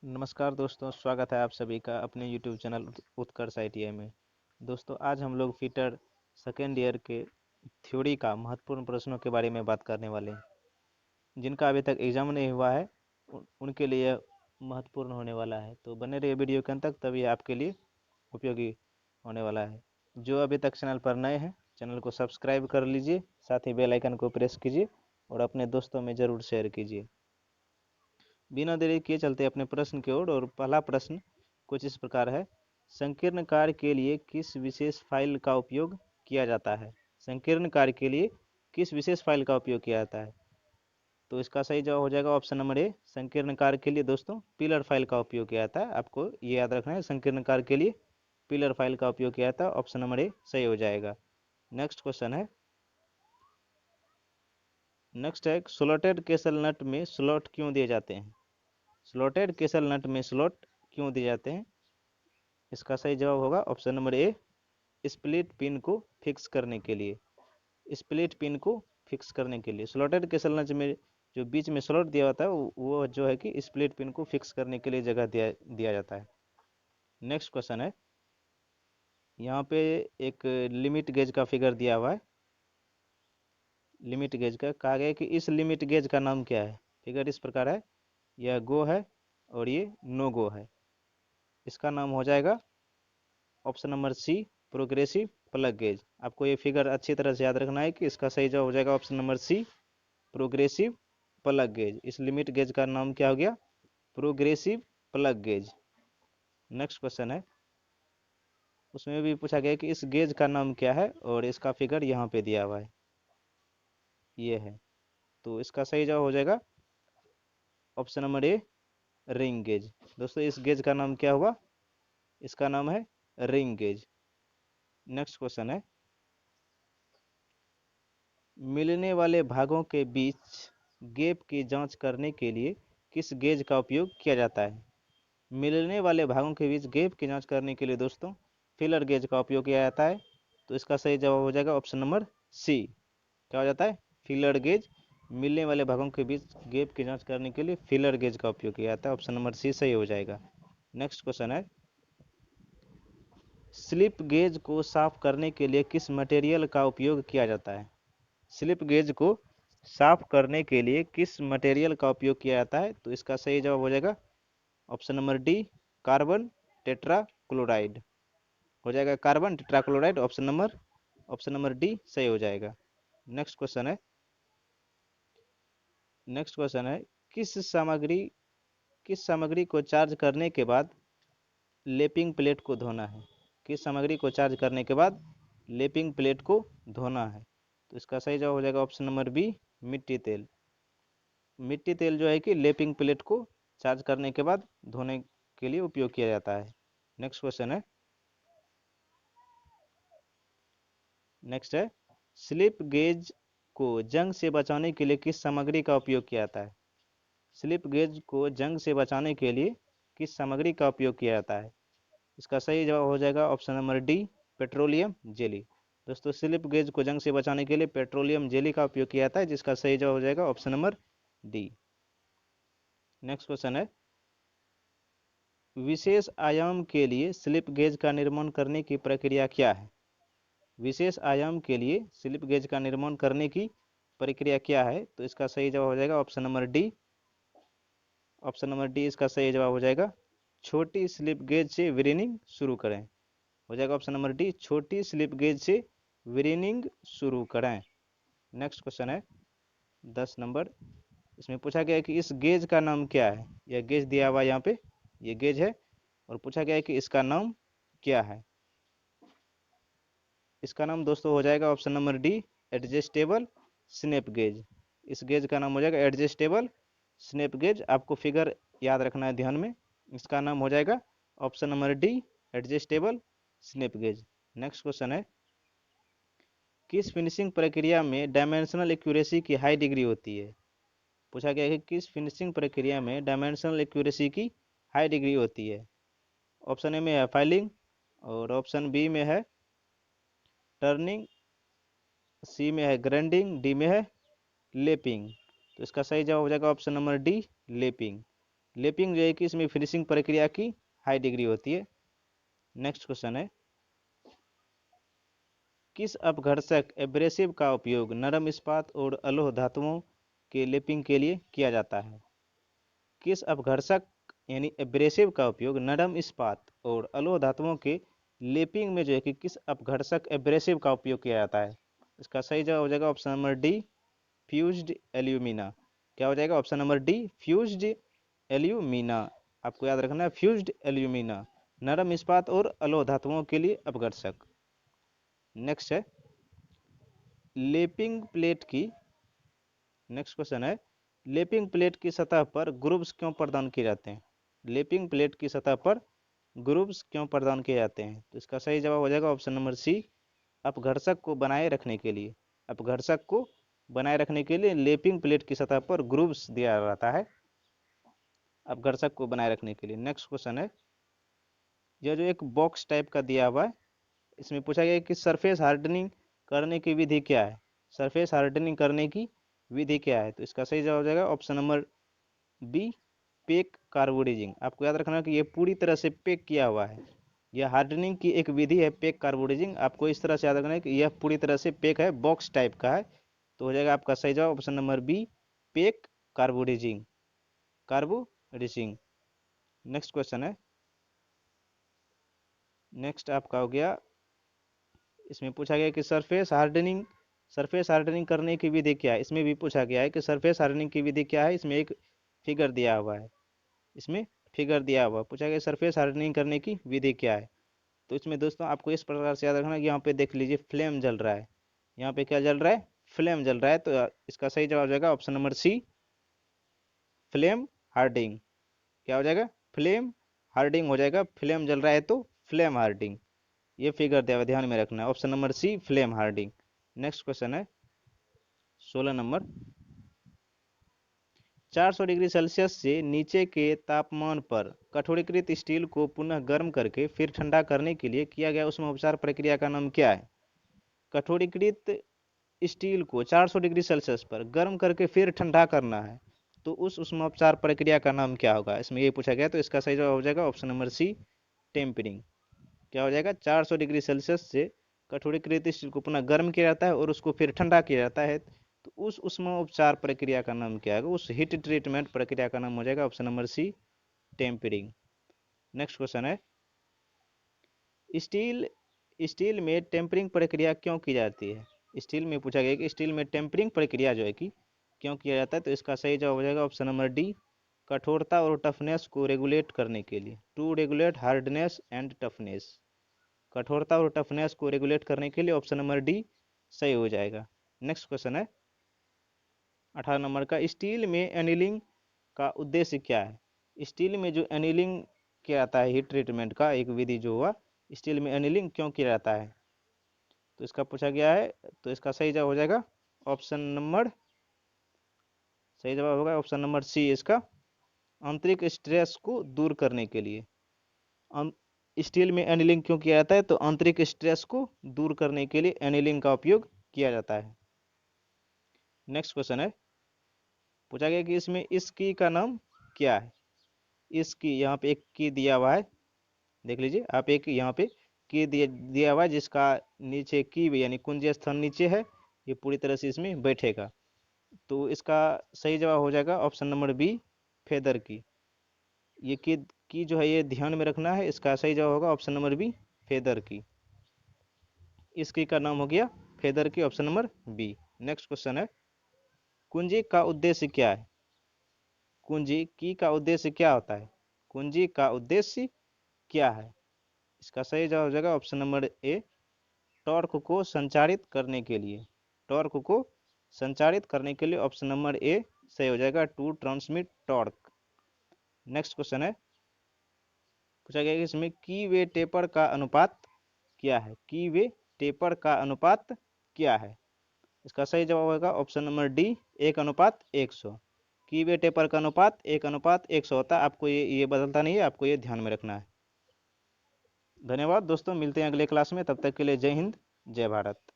नमस्कार दोस्तों, स्वागत है आप सभी का अपने YouTube चैनल उत्कर्ष ITI में। दोस्तों, आज हम लोग फिटर सेकेंड ईयर के थ्योरी का महत्वपूर्ण प्रश्नों के बारे में बात करने वाले हैं। जिनका अभी तक एग्जाम नहीं हुआ है उनके लिए यह महत्वपूर्ण होने वाला है, तो बने रहिए वीडियो के अंत तक, तभी आपके लिए उपयोगी होने वाला है। जो अभी तक चैनल पर नए हैं, चैनल को सब्सक्राइब कर लीजिए, साथ ही बेल आइकन को प्रेस कीजिए और अपने दोस्तों में ज़रूर शेयर कीजिए। बिना देरी किए चलते अपने प्रश्न की ओर। और पहला प्रश्न कुछ इस प्रकार है: संकीर्ण कार्य के लिए किस विशेष फाइल का उपयोग किया जाता है? संकीर्ण कार्य के लिए किस विशेष फाइल का उपयोग किया जाता है? तो इसका सही जवाब हो जाएगा ऑप्शन नंबर ए। संकीर्ण कार्य के लिए दोस्तों पिलर फाइल का उपयोग किया जाता है। आपको ये याद रखना है, संकीर्ण कार्य के लिए पिलर फाइल का उपयोग किया जाता है। ऑप्शन नंबर ए सही हो जाएगा। नेक्स्ट क्वेश्चन है, स्लॉटेड केसल नट में स्लॉट क्यों दिए जाते हैं? स्लॉटेड केसल नट में स्लॉट क्यों दिए जाते हैं? इसका सही जवाब होगा option number A, split pin को फिक्स करने के लिए। स्प्लिट पिन को फिक्स करने के लिए स्लॉटेड केसल नट में जो बीच में स्लॉट दिया होता है वो जो है कि स्प्लिट पिन को फिक्स करने के लिए जगह दिया जाता है। नेक्स्ट क्वेश्चन है, यहाँ पे एक लिमिट गेज का फिगर दिया हुआ है। लिमिट गेज का कहा गया है कि इस लिमिट गेज का नाम क्या है? फिगर इस प्रकार है, यह गो है और ये नो गो है। इसका नाम हो जाएगा option number C, progressive plug gauge. आपको ये फिगर अच्छी तरह से याद रखना है कि इसका सही जवाब हो जाएगा option number C, progressive plug gauge. इस लिमिट गेज का नाम क्या हो गया? Progressive plug gauge. Next question है, उसमें भी पूछा गया कि इस गेज का नाम क्या है, और इसका फिगर यहाँ पे दिया हुआ है, ये है। तो इसका सही जवाब हो जाएगा option number A, ring gauge. दोस्तों, इस गेज का नाम क्या हुआ? इसका नाम है रिंग गेज। नेक्स्ट क्वेश्चन है, मिलने वाले भागों के बीच गैप की जांच करने के लिए किस गेज का उपयोग किया जाता है? मिलने वाले भागों के बीच गैप की जांच करने के लिए दोस्तों फिलर गेज का उपयोग किया जाता है। तो इसका सही जवाब हो जाएगा ऑप्शन नंबर सी। क्या हो जाता है? Filler gauge. मिलने वाले भागों के बीच गैप की जांच करने के लिए फिलर गेज का उपयोग किया जाता है। ऑप्शन नंबर सी सही हो जाएगा। नेक्स्ट क्वेश्चन है, स्लिप गेज को साफ करने के लिए किस मटेरियल का उपयोग किया जाता है? स्लिप गेज को साफ करने के लिए किस मटेरियल का उपयोग किया जाता है? तो इसका सही जवाब हो जाएगा option number D, carbon tetrachloride हो जाएगा। Carbon tetrachloride option number D सही हो जाएगा। नेक्स्ट क्वेश्चन है, किस सामग्री को चार्ज करने के बाद लेपिंग प्लेट को धोना है? किस सामग्री को चार्ज करने के बाद लेपिंग प्लेट को धोना है? तो इसका सही जवाब हो जाएगा ऑप्शन नंबर बी, मिट्टी तेल। मिट्टी तेल जो है कि लेपिंग प्लेट को चार्ज करने के बाद धोने के लिए उपयोग किया जाता है। नेक्स्ट क्वेश्चन है, स्लिप गेज को जंग से बचाने के लिए किस सामग्री का उपयोग किया जाता है? स्लिप गेज को जंग से बचाने के लिए किस सामग्री का उपयोग किया जाता है? इसका सही जवाब हो जाएगा option number D, petroleum jelly. दोस्तों, स्लिप गेज को जंग से बचाने के लिए पेट्रोलियम जेली का उपयोग किया जाता है, जिसका सही जवाब हो जाएगा option number D. Next question है, विशेष आयाम के लिए स्लिप गेज का निर्माण करने की प्रक्रिया क्या है? विशेष आयाम के लिए स्लिप गेज का निर्माण करने की प्रक्रिया क्या है? तो इसका सही जवाब हो जाएगा ऑप्शन नंबर डी। इसका सही जवाब हो जाएगा छोटी स्लिप गेज से विरिनिंग शुरू करें। हो जाएगा ऑप्शन नंबर डी, छोटी स्लिप गेज से विरिनिंग शुरू करें। नेक्स्ट क्वेश्चन है 10 नंबर। इसमें पूछा गया है कि इस गेज का नाम क्या है? यह गेज दिया हुआ यहाँ पे, ये गेज है, और पूछा गया है कि इसका नाम क्या है? इसका नाम दोस्तों हो जाएगा option number D, adjustable snap gauge. इस गेज का नाम हो जाएगा एडजस्टेबल स्नैप गेज। आपको फिगर याद रखना है ध्यान में। इसका नाम हो जाएगा option number D, adjustable snap gauge. Next question है, किस फिनिशिंग प्रक्रिया में डायमेंशनल एक्यूरेसी की हाई डिग्री होती है? पूछा गया है कि किस फिनिशिंग प्रक्रिया में डायमेंशनल एक्यूरेसी की हाई डिग्री होती है? ऑप्शन ए में है फाइलिंग, और ऑप्शन बी में है टर्निंग, सी में है ग्राइंडिंग, डी में है लेपिंग। तो इसका सही जवाब हो जाएगा option number D, lapping. Lapping जो है कि इसमें फिनिशिंग प्रक्रिया की हाई डिग्री होती है। नेक्स्ट क्वेश्चन है, किस अपघर्षक एब्रेसिव का उपयोग नरम इस्पात और अलोह धातुओं के लेपिंग के लिए किया जाता है? किस अपघर्षक यानी एब्रेसिव का उपयोग नरम इस्पात और अलोह धातुओं के लेपिंग में जो है कि किस अपघर्षक एब्रेसिव का उपयोग किया जाता है? इसका सही जवाब हो जाएगा option number D, fused alumina. क्या हो जाएगा? Option number D, fused alumina. आपको याद रखना है, फ्यूज्ड एल्यूमिना नरम इस्पात और अलोह धातुओं के लिए अपघर्षक। नेक्स्ट है, लेपिंग प्लेट की नेक्स्ट क्वेश्चन है, लेपिंग प्लेट की सतह पर ग्रूव्स क्यों प्रदान किए जाते हैं? लेपिंग प्लेट की सतह पर ग्रूव्स क्यों प्रदान किए जाते हैं? तो इसका सही जवाब हो जाएगा ऑप्शन नंबर सी, अपघर्षक को बनाए रखने के लिए। अपघर्षक को बनाए रखने के लिए लेपिंग प्लेट की सतह पर ग्रूव्स दिया जाता है, अपघर्षक को बनाए रखने के लिए। नेक्स्ट क्वेश्चन है, यह जो एक बॉक्स टाइप का दिया हुआ है, इसमें पूछा गया है कि सरफेस हार्डनिंग करने की विधि क्या है? सरफेस हार्डनिंग करने की विधि क्या है? तो इसका सही जवाब हो जाएगा ऑप्शन नंबर बी, पेक कार्बोडिजिंग। आपको याद रखना कि ये पूरी तरह से पेक किया हुआ है। यह हार्डनिंग की एक विधि है, पेक कार्बोडिजिंग। आपको इस तरह से याद रखना है कि यह पूरी तरह से पेक है, बॉक्स टाइप का है। तो हो जाएगा आपका सही जवाब option number B, pack carburizing, carburizing. Next question है, नेक्स्ट आपका हो गया, इसमें पूछा गया कि सरफेस हार्डनिंग करने की विधि क्या है? इसमें भी पूछा गया है कि सरफेस हार्डनिंग की विधि क्या है। इसमें एक फिगर दिया हुआ है, इसमें फिगर दिया हुआ, पूछा गया सरफेस हार्डनिंग करने की विधि क्या है। तो इसमें दोस्तों आपको इस प्रकार से याद रखना कि यहाँ पे देख लीजिए फ्लेम जल रहा है, यहाँ पे क्या जल रहा है? फ्लेम जल रहा है। तो इसका सही जवाब हो जाएगा option number C, flame hardening. क्या हो जाएगा? फ्लेम हार्डिंग हो जाएगा। फ्लेम जल रहा है तो फ्लेम हार्डिंग। ये फिगर दिया हुआ, ध्यान में रखना है, option number C, flame hardening. Next question है 16 नंबर, 400 डिग्री सेल्सियस से नीचे के तापमान पर कठोरीकृत स्टील को पुनः गर्म करके फिर ठंडा करने के लिए किया गया ऊष्मोपचार प्रक्रिया का नाम क्या है? कठोरीकृत स्टील को 400 डिग्री सेल्सियस पर गर्म करके फिर ठंडा करना है, तो उस ऊष्मोपचार प्रक्रिया का नाम क्या होगा? इसमें ये पूछा गया। तो इसका सही जवाब हो जाएगा ऑप्शन नंबर सी, टेम्परिंग। क्या हो जाएगा? 400 डिग्री सेल्सियस से कठोरीकृत स्टील को पुनः गर्म किया जाता है और उसको फिर ठंडा किया जाता है, तो उस ऊष्मोपचार प्रक्रिया का नाम क्या है? उस हीट ट्रीटमेंट प्रक्रिया का नाम हो जाएगा option number C, tempering. Next question है, स्टील स्टील में टेम्परिंग प्रक्रिया क्यों की जाती है? स्टील में पूछा गया कि स्टील में टेम्परिंग प्रक्रिया जो है कि क्यों किया जाता है? तो इसका सही जवाब हो जाएगा ऑप्शन नंबर डी, कठोरता और टफनेस को रेगुलेट करने के लिए, to regulate hardness and toughness. कठोरता और टफनेस को रेगुलेट करने के लिए ऑप्शन नंबर डी सही हो जाएगा। नेक्स्ट क्वेश्चन है 18 नंबर का, स्टील में एनीलिंग का उद्देश्य क्या है? स्टील में जो एनीलिंग किया जाता है, हीट ट्रीटमेंट का एक विधि जो हुआ, स्टील में एनीलिंग क्यों किया जाता है? तो इसका पूछा गया है। तो इसका सही जवाब हो जाएगा ऑप्शन नंबर, सही जवाब होगा ऑप्शन नंबर सी, इसका आंतरिक स्ट्रेस को दूर करने के लिए। स्टील में एनीलिंग क्यों किया जाता है? तो आंतरिक स्ट्रेस को दूर करने के लिए एनीलिंग का उपयोग किया जाता है। नेक्स्ट क्वेश्चन है, पूछा गया कि इसमें इस की का नाम क्या है? इस की, यहाँ पे एक की दिया हुआ है, देख लीजिए आप, एक यहाँ पे की दिया हुआ है जिसका नीचे की यानी कुंजी स्थान नीचे है, ये पूरी तरह से इसमें बैठेगा। तो इसका सही जवाब हो जाएगा ऑप्शन नंबर बी, फेदर की। ये की जो है ये ध्यान में रखना है, इसका सही जवाब होगा ऑप्शन नंबर बी, फेदर की। इस की का नाम हो गया feather key, option number B. Next question है, कुंजी का उद्देश्य क्या है? कुंजी की का उद्देश्य क्या होता है? कुंजी का उद्देश्य क्या है? इसका सही जवाब हो जाएगा ऑप्शन नंबर ए, टॉर्क को संचारित करने के लिए। टॉर्क को संचारित करने के लिए ऑप्शन नंबर ए सही हो जाएगा, to transmit torque. Next question है, पूछा गया कि इसमें की वे टेपर का अनुपात क्या है? की वे टेपर का अनुपात क्या है? इसका सही जवाब होगा ऑप्शन नंबर डी, 1:100। की वे टेपर का अनुपात 1:100 होता है। आपको ये बदलता नहीं है, आपको ये ध्यान में रखना है। धन्यवाद दोस्तों, मिलते हैं अगले क्लास में, तब तक के लिए जय हिंद, जय भारत।